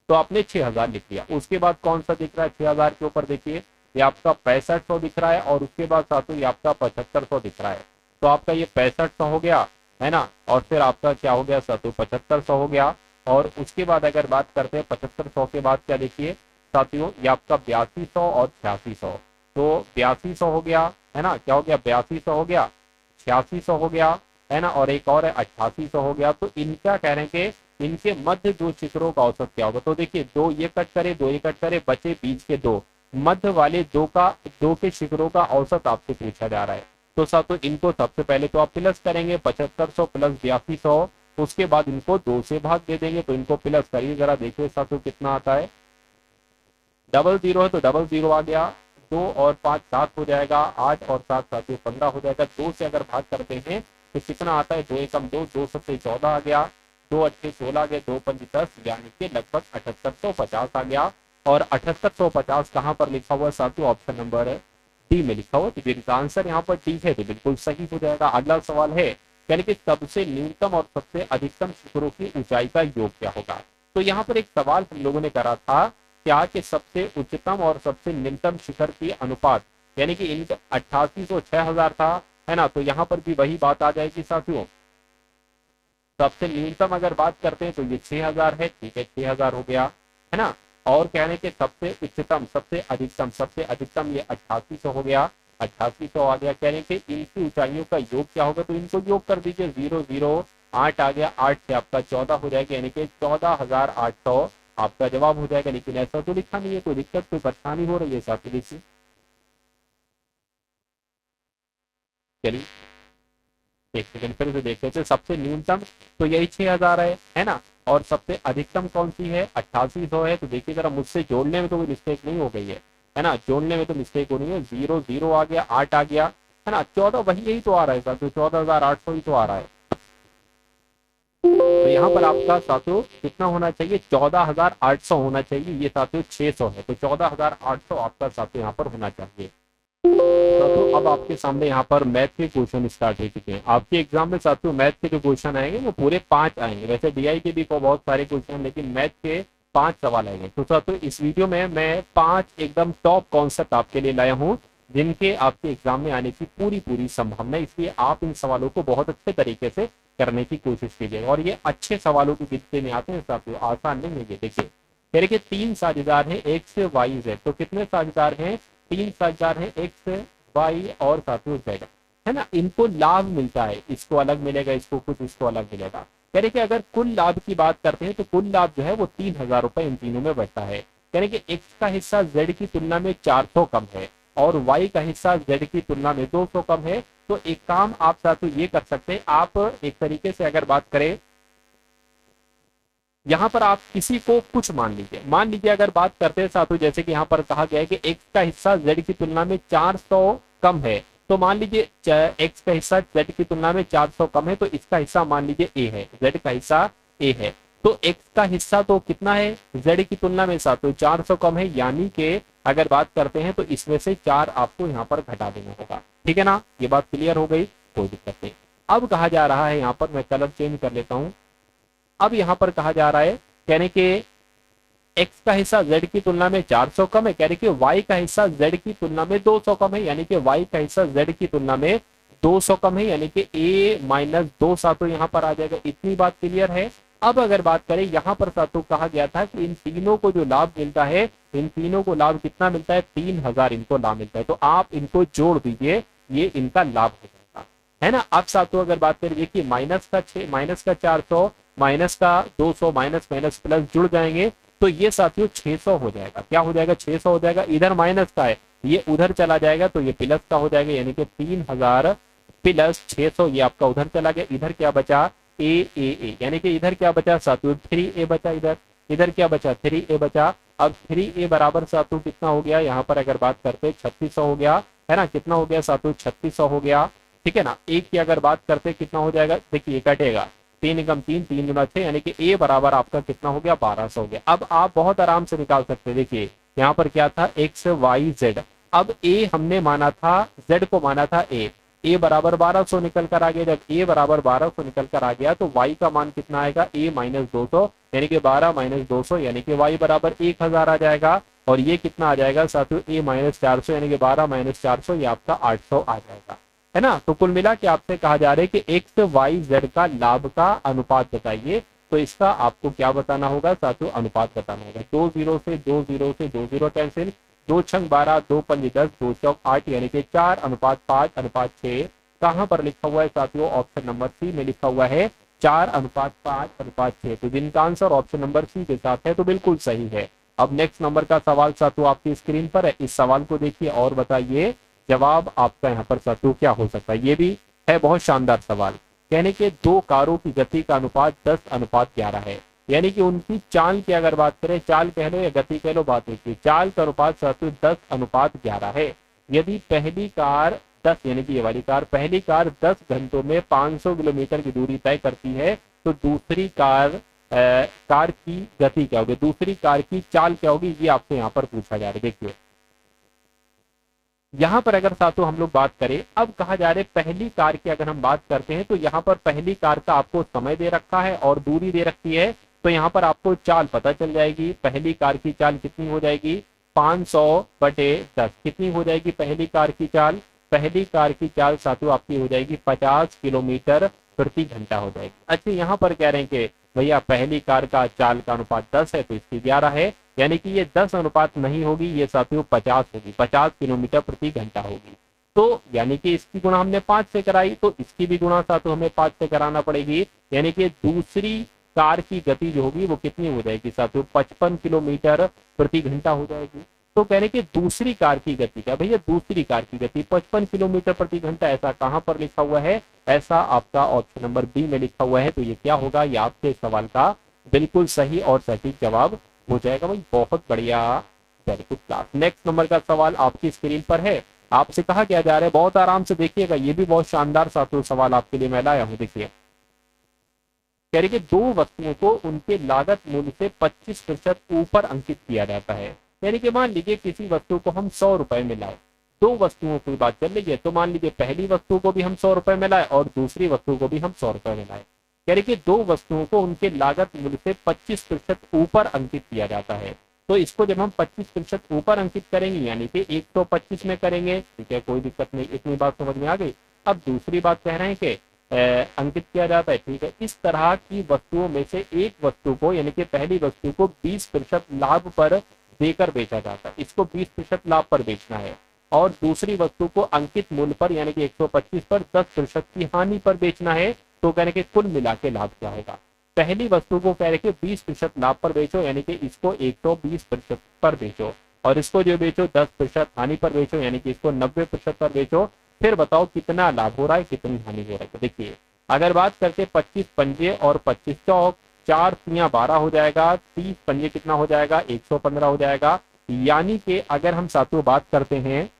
Speaker 1: तो आपने 6000 लिख लिया। उसके बाद कौन सा दिख रहा है 6000 के ऊपर देखिए ये आपका 6500 दिख रहा है और उसके बाद साथियों ये आपका 7500 दिख रहा है, तो आपका ये 6500 हो गया, है ना, और फिर आपका क्या हो गया साथियों 7500 हो गया। और उसके बाद अगर बात करते हैं 7500 के बाद क्या देखिए साथियों ये आपका 8200 और 8600, तो 8200 हो गया, है ना, क्या हो गया 8200 हो गया, 8600 हो गया, है ना, और एक और है 8800 हो गया। तो इनका कह रहे हैं कि इनके मध्य 2 शिखरों का औसत क्या होगा। तो देखिए 2 ये कट करे 2 ये कट करे, बचे बीच के 2, मध्य वाले 2 के शिखरों का औसत आपसे पूछा जा रहा है। तो साथियों इनको सबसे पहले तो आप प्लस करेंगे 7500 प्लस 8200, उसके बाद इनको 2 से भाग दे देंगे, तो इनको प्लस करिए जरा देखिए साथियों कितना आता है, 00 है तो 00 आ गया, 2 और 5 7 हो जाएगा, 8 और 7 साथियों 15 हो जाएगा। 2 से अगर भाग करते हैं तो कितना आता है 2 एकम 2, 2 7 14 आ गया, 2 8 16 आ गया, 2 5 10, यानी कि लगभग 7850 आ गया। और 7850 कहाँ पर लिखा हुआ साथियों ऑप्शन नंबर डी में लिखा हुआ, तो जिनका आंसर यहाँ पर डी है तो बिल्कुल सही हो जाएगा। अगला सवाल है यानी कि सबसे न्यूनतम और सबसे अधिकतम शिखरों की ऊंचाई का योग क्या होगा। तो यहाँ पर एक सवाल हम लोगों ने करा था क्या कि सबसे उच्चतम और सबसे निम्नतम शिखर की अनुपात, यानी कि इनका 8800 6000 था, है ना। तो यहाँ पर भी वही बात आ जाएगी साथियों। सबसे न्यूनतम अगर बात करते हैं तो ये 6000 है, ठीक है, 6000 हो गया, है ना। और कहने के सबसे उच्चतम सबसे अधिकतम ये 8800 हो गया, 8800 आ गया। कहने के इनकी ऊंचाइयों का योग क्या होगा, तो इनको योग कर दीजिए, 008 आ गया, 8 से आपका 14 हो जाएगा, यानी कि 14800 आपका जवाब हो जाएगा। लेकिन ऐसा तो लिखा नहीं है, कोई दिक्कत कोई परेशानी हो रही है साथी, लिखिए। चलिए एक सेकंड फिर से देख लेते हैं। सबसे न्यूनतम तो यही 6000 है ना। और सबसे अधिकतम कौन सी है, 8800 है। तो देखिए जरा, मुझसे जोड़ने में तो कोई मिस्टेक नहीं हो गई है ना। जोड़ने में तो मिस्टेक हो रही है। 0 आ गया, 8 आ गया, है ना, 14 वही यही तो आ रहा है साथियों, 14800 ही तो आ रहा है। तो यहाँ पर आपका साथियों कितना होना चाहिए, 14800 होना चाहिए। ये साथियों 600 है, तो 14800 आपका साथियों यहाँ पर होना चाहिए। तो अब आपके सामने यहाँ पर मैथ के क्वेश्चन स्टार्ट हो चुके हैं। आपके एग्जाम में साथियों मैथ के जो क्वेश्चन आएंगे वो पूरे 5 आएंगे। वैसे डीआई के भी बहुत सारे क्वेश्चन, लेकिन मैथ के 5 सवाल आएंगे। तो साथियों इस वीडियो में मैं 5 एकदम टॉप कॉन्सेप्ट आपके लिए लाया हूँ, जिनके आपके एग्जाम में आने की पूरी संभावना है। इसलिए आप इन सवालों को बहुत अच्छे तरीके से करने की कोशिश कीजिए। और ये अच्छे सवालों की गिनती में आते हैं साथियों, आसान नहीं है ये। देखिए कह रहे कि 3 साझेदार हैं एक्स वाई जेड। तो कितने साझेदार हैं, 3 साझेदार हैं एक्स वाई और साथियों जेड, है ना। इनको लाभ मिलता है, इसको अलग मिलेगा, इसको कुछ, इसको अलग मिलेगा। कह रहे कि अगर कुल लाभ की बात करते हैं तो कुल लाभ जो है वो 3000 रुपए इन तीनों में बढ़ता है। कह रहे कि एक्स का हिस्सा जेड की तुलना में 400 कम है और वाई का हिस्सा जेड की तुलना में 200 कम है। तो एक काम आप साथियों ये कर सकते हैं, आप एक तरीके से अगर बात करें, यहाँ पर आप किसी को कुछ मान लीजिए अगर बात करते हैं साथियों, जैसे कि यहाँ पर कहा गया है कि एक्स का हिस्सा जेड की तुलना में 400 कम है। तो मान लीजिए एक्स का हिस्सा जेड की तुलना में 400 कम है, तो इसका हिस्सा मान लीजिए ए है, जेड का हिस्सा ए है। तो एक्स का हिस्सा तो कितना है, जेड की तुलना में साथियों 400 कम है, यानी कि अगर बात करते हैं तो इसमें से 4 आपको यहाँ पर घटा देना होगा। ठीक है ना, ये बात क्लियर हो गई, कोई दिक्कत नहीं। अब कहा जा रहा है, यहाँ पर मैं कलर चेंज कर लेता हूँ। अब यहाँ पर कहा जा रहा है, कहने के x का हिस्सा z की तुलना में 400 कम है, कह रहे कि y का हिस्सा z की तुलना में 200 कम है, यानी कि y का हिस्सा z की तुलना में 200 कम है, यानी कि a-2 सातों यहाँ पर आ जाएगा। इतनी बात क्लियर है। अब अगर बात करें, यहाँ पर सातों कहा गया था कि इन तीनों को जो लाभ मिलता है, इन तीनों को लाभ कितना मिलता है, 3000 इनको लाभ मिलता है। तो आप इनको जोड़ दीजिए, ये इनका लाभ हो जाएगा, है ना। अब सातों अगर बात करिए कि माइनस का 400 माइनस का 200 माइनस माइनस प्लस जुड़ जाएंगे, तो ये साथियों 600 हो जाएगा। क्या हो जाएगा, 600 हो जाएगा। इधर माइनस का है, ये उधर चला जाएगा, तो ये प्लस का हो जाएगा, यानी कि 3000 प्लस 600 ये आपका उधर चला गया। इधर क्या बचा, ए, यानी कि इधर क्या बचा साथियों, 3a बचा। इधर क्या बचा, 3a बचा। अब 3a बराबर साथियों कितना हो गया, यहाँ पर अगर बात करते हैं 3600 हो गया, है ना। कितना हो गया साथियों, 3600 हो गया, ठीक है ना। एक की अगर बात करते कितना हो जाएगा, देखिए कटेगा, 3 एकम 3, 3 गुना 6, यानी कि a बराबर आपका कितना हो गया, 1200 हो गया। अब आप बहुत आराम से निकाल सकते हैं। देखिए यहाँ पर क्या था, एक्स वाई जेड। अब a हमने माना था, z को माना था a बराबर 1200 निकल कर आ गया। जब a बराबर 1200 निकल कर आ गया तो y का मान कितना आएगा, a माइनस 200, यानी कि 12 माइनस 200, यानी कि y बराबर 1000 आ जाएगा। और ये कितना आ जाएगा साथियों, a माइनस 400, यानी कि 12 माइनस 400, ये आपका 800 आ जाएगा, है ना। तो कुल मिला के आपसे कहा जा रहा है कि एक्स वाई जेड का लाभ का अनुपात बताइए। तो इसका आपको क्या बताना होगा साथियों, अनुपात बताना होगा। 2 0 से 2 0 से 2 0 कैंसिल, 2 छंग 12, 2 पंज 10, 2 चौक 8, यानी कि 4:5:6। कहाँ पर लिखा हुआ है साथियों, ऑप्शन नंबर सी में लिखा हुआ है 4:5:6। तो जिनका आंसर ऑप्शन नंबर सी के साथ है तो बिल्कुल सही है। अब नेक्स्ट नंबर का सवाल साथियों आपकी स्क्रीन पर है, इस सवाल को देखिए और बताइए जवाब आपका यहाँ पर साथियों क्या हो सकता है। ये भी है बहुत शानदार सवाल। कहने के 2 कारों की गति का अनुपात 10:11 है, यानी कि उनकी चाल की अगर बात करें, चाल कह लो या गति कह लो, बात एक ही, चाल का अनुपात साथियों 10:11 है। यदि पहली कार 10, यानी कि ये वाली कार, पहली कार 10 घंटों में 500 किलोमीटर की दूरी तय करती है, तो दूसरी कार की गति क्या होगी, दूसरी कार की चाल क्या होगी, ये आपसे यहाँ पर पूछा जा रहा है। देखिए यहाँ पर अगर साथियों हम लोग बात करें, अब कहा जा रहा है पहली कार की अगर हम बात करते हैं तो यहाँ पर पहली कार का आपको समय दे रखा है और दूरी दे रखी है तो यहाँ पर आपको चाल पता चल जाएगी। पहली कार की चाल कितनी हो जाएगी, 500/10 कितनी हो जाएगी पहली कार की चाल, पहली कार की चाल साथियों आपकी हो जाएगी 50 किलोमीटर प्रति घंटा हो जाएगी। अच्छा यहाँ पर कह रहे हैं कि भैया पहली कार का चाल का अनुपात 10 है तो इसकी 11 है, यानी कि ये 10 अनुपात नहीं होगी, ये साथियों 50 होगी, 50 किलोमीटर प्रति घंटा होगी। तो यानी कि इसकी गुणा हमने 5 से कराई तो इसकी भी गुणा साथियों हमें 5 से कराना पड़ेगी, यानी कि दूसरी कार की गति जो होगी वो कितनी हो जाएगी साथियों, 55 किलोमीटर प्रति घंटा हो जाएगी। तो कह रहे कि दूसरी कार की गति क्या भैया, दूसरी कार की गति 55 किलोमीटर प्रति घंटा, ऐसा कहां पर लिखा हुआ है, ऐसा आपका ऑप्शन नंबर बी में लिखा हुआ है। तो ये क्या होगा, ये आपके सवाल का बिल्कुल सही और सटीक जवाब हो जाएगा भाई। बहुत बढ़िया, very good class. Next number का सवाल आपकी स्क्रीन पर है, आपसे कहा क्या जा रहा है, बहुत आराम से देखिएगा, ये भी बहुत शानदार साथियों सवाल आपके लिए मैं लाया हूं। देखिए कह रही कि दो वस्तुओं को उनके लागत मूल्य से 25% ऊपर अंकित किया जाता है। यानी कि मान लीजिए किसी वस्तु को हम 100 रुपए में लाए, दो वस्तुओं की बात कर लीजिए, तो मान लीजिए पहली वस्तु को भी हम 100 रुपए में लाए और दूसरी वस्तु को भी हम 100 रुपए में लाए। कह रही कि दो वस्तुओं को उनके लागत मूल्य से 25% ऊपर अंकित किया जाता है। तो इसको जब हम 25% ऊपर अंकित करेंगे यानी कि 125 में करेंगे, ठीक है, कोई दिक्कत नहीं, इतनी बात समझ में आ गई। अब दूसरी बात कह रहे हैं कि अंकित किया जाता है, ठीक है, इस तरह की वस्तुओं में से एक वस्तु को यानी कि पहली वस्तु को 20% लाभ पर देकर बेचा जाता है, इसको 20% लाभ पर बेचना है, और दूसरी वस्तु को अंकित मूल्य पर यानी कि 125 पर 10% की हानि पर बेचना है। तो कहने के कुल मिला के लाभ क्या होगा, पहली वस्तु को कह रहे कि 20% लाभ पर बेचो यानी कि इसको 120% पर बेचो, और इसको जो बेचो 10% हानि पर बेचो यानी कि इसको 90% पर बेचो। फिर बताओ कितना लाभ हो रहा है, कितनी हानि हो रहा है। तो देखिए अगर बात करते 25 पंजे और 25 चौक, 4 तियां 12 हो जाएगा, 30 पंजे कितना हो जाएगा, 115 हो जाएगा। यानी कि अगर हम साथियों बात करते हैं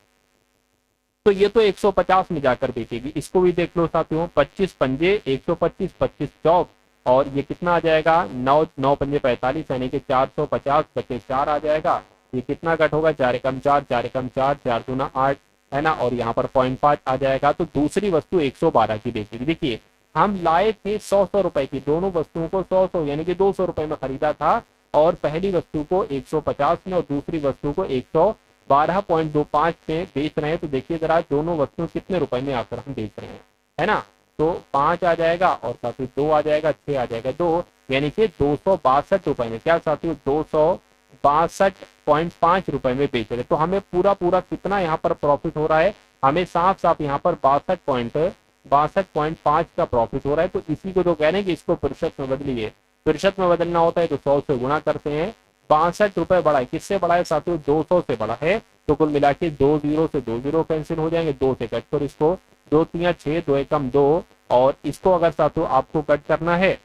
Speaker 1: तो ये तो 150 में जाकर बेचेगी, इसको भी देख लो साथियों, 25 पंजे 125, 25 चौक, और ये कितना आ जाएगा, 9 पंजे 45 यानी कि 450 बचे 4 आ जाएगा। ये कितना कट होगा, 4 एकम 4, 4 एकम 4, 4 दूना 8 है ना, और यहाँ पर 0.5 आ जाएगा। तो दूसरी वस्तु 112 की बेचेगी। देखिए हम लाए थे 100 रुपए की, दोनों वस्तुओं को 100 यानी कि 200 रुपए में खरीदा था, और पहली वस्तु को 150 में और दूसरी वस्तु को 112.25 में बेच रहे हैं। तो देखिए जरा दोनों वस्तुएं कितने रुपए में आकर हम बेच रहे हैं, है ना। तो 5 आ जाएगा और साथ ही 2 आ जाएगा, 6 आ जाएगा 2, यानी कि 262 रुपए में, क्या साथियों 262.5 रुपए में बेच रहे। तो हमें पूरा कितना यहाँ पर प्रॉफिट हो रहा है, हमें साफ साफ यहाँ पर 62.5 का प्रॉफिट हो रहा है। तो इसी को तो कह रहे हैं कि इसको प्रतिशत में बदलिए, प्रतिशत में बदलना होता है तो 100 से गुणा करते हैं। 62 रुपए बढ़ा है, किससे बढ़ा है साथियों, 200 से बढ़ा है। तो कुल मिला के 2 जीरो से 2 जीरो कैंसिल हो जाएंगे, 2 से कट कर इसको, 2 तियां 6, 2 एकम 2, और इसको अगर साथियों आपको कट करना है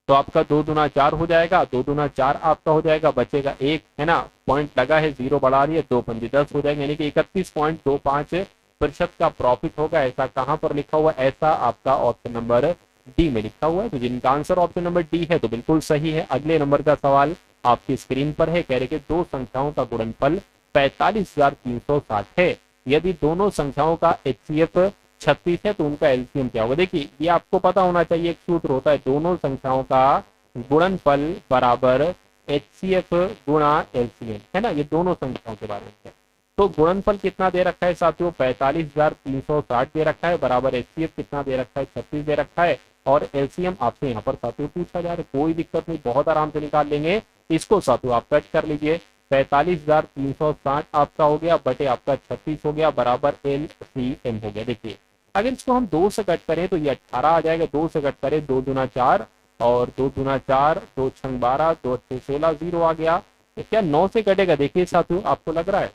Speaker 1: तो आपका 2 दूना 4 हो जाएगा, 2 दूना 4 आपका हो जाएगा, बचेगा 1, है ना, पॉइंट लगा है, जीरो बढ़ा रही है, 2 पंजे 10 हो जाएंगे, यानी कि 31.25% का प्रॉफिट होगा। ऐसा कहां पर लिखा हुआ, ऐसा आपका ऑप्शन नंबर डी में लिखा हुआ है। तो जिनका आंसर ऑप्शन नंबर डी है तो बिल्कुल सही है। अगले नंबर का सवाल आपकी स्क्रीन पर है, कह रहे कि दो संख्याओं का गुणनफल 45,360 है, यदि दोनों संख्याओं का HCF 36 है तो उनका एलसीएम क्या होगा। देखिए ये आपको पता होना चाहिए, एक सूत्र होता है, दोनों संख्याओं का गुणनफल बराबर HCF गुणा एलसीएम, है ना, ये दोनों संख्याओं के बारे में है। तो गुणनफल कितना दे रखा है साथियों, 45,360 दे रखा है, बराबर HCF कितना दे रखा है, 36 दे रखा है, और एलसीएम आपसे यहाँ पर साथियों पूछा जा रहा है। कोई दिक्कत नहीं, बहुत आराम से निकाल लेंगे। इसको साथियों आप कट कर लीजिए, 45,360 आपका हो गया बटे आपका 36 हो गया, बराबर LCM हो गया। देखिए अगर इसको हम 2 से कट करें तो ये 18 आ जाएगा, 2 से कट करें 2 दूना 4, और 2 दूना 4, 2 छंग 12, 2 6 16, 0 आ गया। तो क्या 9 से कटेगा, देखिए साथियों आपको लग रहा है,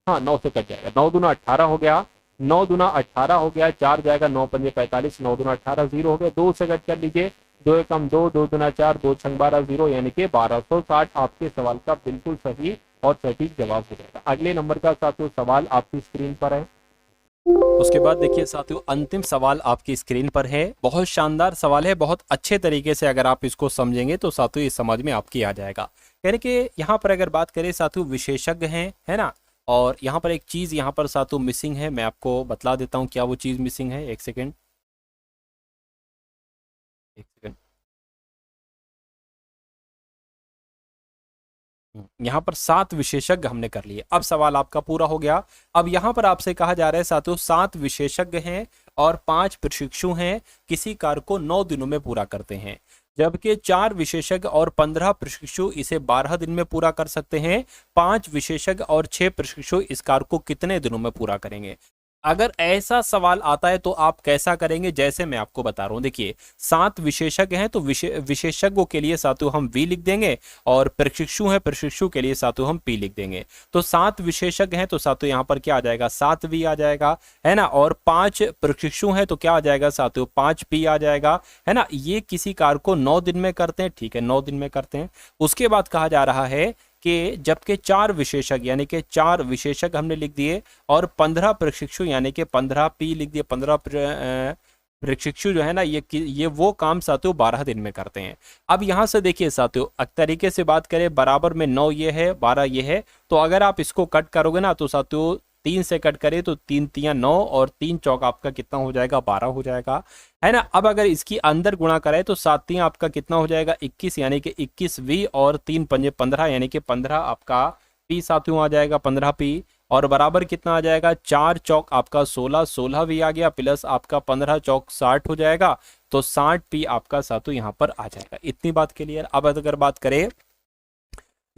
Speaker 1: हाँ 9 से कट जाएगा, 9 दूना 18 हो गया, 9 दूना 18 हो गया, 4 जाएगा, 9 पंजे 45, 9 दूना 18, 0 हो गया, 2 से कट कर लीजिए, 2 एकम 2, 2 दूना 4, 2 छंग 12, 0, यानी कि 1260 आपके सवाल का बिल्कुल सही और सटीक जवाब हो जाएगा। अगले नंबर का साथियों सवाल आपकी स्क्रीन पर है। उसके बाद देखिए साथियों अंतिम सवाल आपकी स्क्रीन पर है, बहुत शानदार सवाल है, बहुत अच्छे तरीके से अगर आप इसको समझेंगे तो साथियों ये समझ में आपकी आ जाएगा। यानी कि यहाँ पर अगर बात करें साथियों विशेषज्ञ हैं, है ना, और यहाँ पर एक चीज यहाँ पर साथियों मिसिंग है, मैं आपको बतला देता हूँ क्या वो चीज मिसिंग है। एक सेकेंड, यहाँ पर 7 विशेषज्ञ हमने कर लिए। अब सवाल आपका पूरा हो गया। अब यहाँ पर आपसे कहा जा रहा है साथियों 7 विशेषज्ञ हैं और 5 प्रशिक्षु हैं, किसी कार्य को 9 दिनों में पूरा करते हैं, जबकि 4 विशेषज्ञ और 15 प्रशिक्षु इसे 12 दिन में पूरा कर सकते हैं। 5 विशेषज्ञ और 6 प्रशिक्षु इस कार्य को कितने दिनों में पूरा करेंगे? अगर ऐसा सवाल आता है तो आप कैसा करेंगे, जैसे मैं आपको बता रहा हूं। देखिए 7 विशेषज्ञ हैं तो विशेषज्ञों के लिए साथियों हम वी लिख देंगे, और प्रशिक्षु हैं, प्रशिक्षु के लिए साथियों हम पी लिख देंगे। तो 7 विशेषज्ञ हैं तो साथियों यहाँ पर क्या आ जाएगा, 7 वी आ जाएगा, है ना। और 5 प्रशिक्षु हैं तो क्या आ जाएगा साथियों, 5 पी आ जाएगा, है ना। ये किसी कार्य को 9 दिन में करते हैं, ठीक है, 9 दिन में करते हैं। उसके बाद कहा जा रहा है कि जबकि 4 विशेषज्ञ यानी कि 4 विशेषज्ञ हमने लिख दिए और 15 प्रशिक्षु यानी कि 15 पी लिख दिए, 15 प्रशिक्षु जो है ना ये वो काम साथियों 12 दिन में करते हैं। अब यहां से देखिए साथियों, एक तरीके से बात करें, बराबर में 9 ये है, 12 ये है, तो अगर आप इसको कट करोगे ना तो साथियों 3 से कट करें तो 3 तियां 9 और 3 चौक आपका कितना हो जाएगा, 12 हो जाएगा, है ना। अब अगर इसकी अंदर गुणा करें तो 7 तियां आपका कितना हो जाएगा, 21 यानी कि 21 वी, और 3 पंजे 15 यानी कि 15 आपका पी साथियों आ जाएगा, 15 पी, और बराबर कितना आ जाएगा, 4 चौक आपका 16, 16 वी आ गया, प्लस आपका 15 चौक 60 हो जाएगा, तो 60 पी आपका साथियों यहाँ पर आ जाएगा। इतनी बात क्लियर। अब अगर बात करें,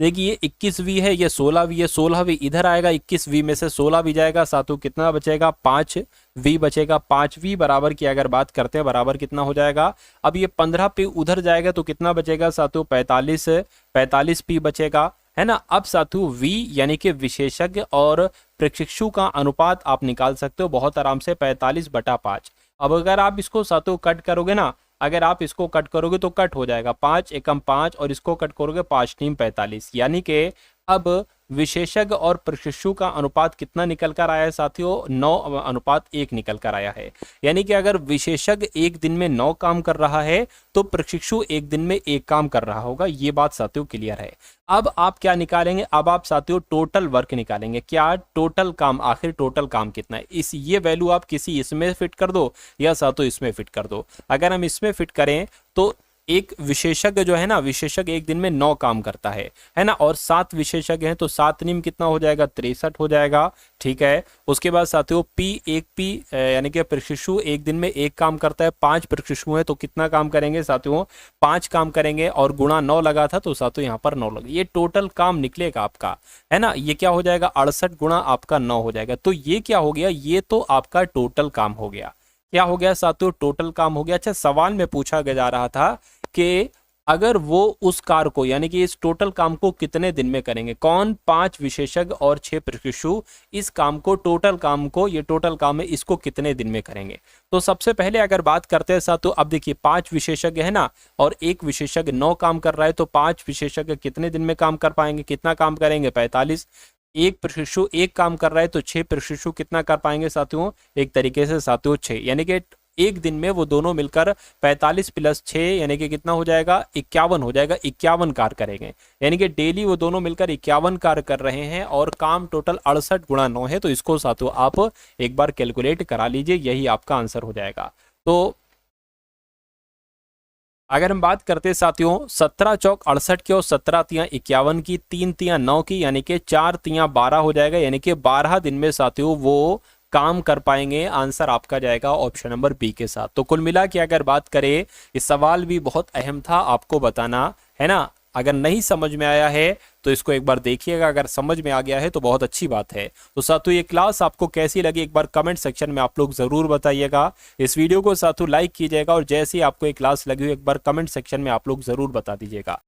Speaker 1: देखिए 21 है, ये 16 है, 16 इधर आएगा, 21 में से 16 जाएगा साथियों, कितना बचेगा, 5 बचेगा। 5 बराबर की अगर बात करते हैं, बराबर कितना हो जाएगा, अब ये 15 पी उधर जाएगा तो कितना बचेगा साथियों, 45 पी बचेगा, है ना। अब साथियों वी यानी कि विशेषज्ञ और प्रशिक्षु का अनुपात आप निकाल सकते हो बहुत आराम से, 45/5। अब अगर आप इसको साथियों कट करोगे ना, अगर आप इसको कट करोगे तो कट हो जाएगा 5 एकम 5, और इसको कट करोगे 5 टीम 45, यानी कि अब विशेषज्ञ और प्रशिक्षु का अनुपात कितना निकल कर आया है साथियों, 9:1 निकल कर आया है। यानी कि अगर विशेषज्ञ एक दिन में 9 काम कर रहा है तो प्रशिक्षु एक दिन में 1 काम कर रहा होगा। ये बात साथियों क्लियर है। अब आप क्या निकालेंगे, अब आप साथियों टोटल वर्क निकालेंगे। क्या टोटल काम, आखिर टोटल काम कितना है, इस ये वैल्यू आप किसी इसमें फिट कर दो या साथियों इसमें फिट कर दो। अगर हम इसमें फिट करें तो एक विशेषज्ञ जो है ना, विशेषज्ञ एक दिन में 9 काम करता है ना, और 7 विशेषज्ञ हैं तो 7 निम कितना हो जाएगा, 63 हो जाएगा, ठीक है। उसके बाद साथियों एक पी यानी कि प्रशिक्षु एक दिन में 1 काम करता है, 5 प्रशिक्षु हैं तो कितना काम करेंगे साथियों, 5 काम करेंगे, और गुणा 9 लगा था तो साथियों यहाँ पर 9 लगा, ये टोटल काम निकलेगा आपका, है ना। ये क्या हो जाएगा, 68 गुणा आपका 9 हो जाएगा। तो ये क्या हो गया, ये तो आपका टोटल काम हो गया। क्या हो गया साथियों, टोटल काम हो गया। अच्छा, सवाल में पूछा जा रहा था कि अगर वो उस कार्य को यानी कि इस टोटल काम को कितने दिन में करेंगे, कौन, 5 विशेषज्ञ और 6 प्रशिक्षु इस काम को, टोटल काम को, ये टोटल काम है, इसको कितने दिन में करेंगे। तो सबसे पहले अगर बात करते हैं साथियों, अब देखिए 5 विशेषज्ञ है ना, और एक विशेषज्ञ 9 काम कर रहा है, तो 5 विशेषज्ञ कितने दिन में काम कर पाएंगे, कितना काम करेंगे, 45। एक प्रशिक्षु 1 काम कर रहा है तो 6 प्रशिक्षु कितना कर पाएंगे साथियों, एक तरीके से साथियों 6, यानी कि एक दिन में वो दोनों मिलकर 45 + 6 यानी कि कितना हो जाएगा, 51 हो जाएगा, 51 कार्य करेंगे। यानी कि डेली वो दोनों मिलकर 51 कार्य कर रहे हैं, और काम टोटल 68 × 9 है। तो इसको साथियों आप एक बार कैलकुलेट करा लीजिए, यही आपका आंसर हो जाएगा। तो अगर हम बात करते हैं साथियों 17 चौक 68 की और 17 तियां 51 की, 3 तियां 9 की, यानी कि 4 तियां 12 हो जाएगा, यानी कि 12 दिन में साथियों वो काम कर पाएंगे। आंसर आपका जाएगा ऑप्शन नंबर बी के साथ। तो कुल मिला के अगर बात करें, इस सवाल भी बहुत अहम था आपको बताना, है ना। अगर नहीं समझ में आया है तो इसको एक बार देखिएगा, अगर समझ में आ गया है तो बहुत अच्छी बात है। तो साथियों ये क्लास आपको कैसी लगी एक बार कमेंट सेक्शन में आप लोग जरूर बताइएगा। इस वीडियो को साथियों लाइक कीजिएगा, और जैसे ही आपको ये क्लास लगी हो एक बार कमेंट सेक्शन में आप लोग जरूर बता दीजिएगा।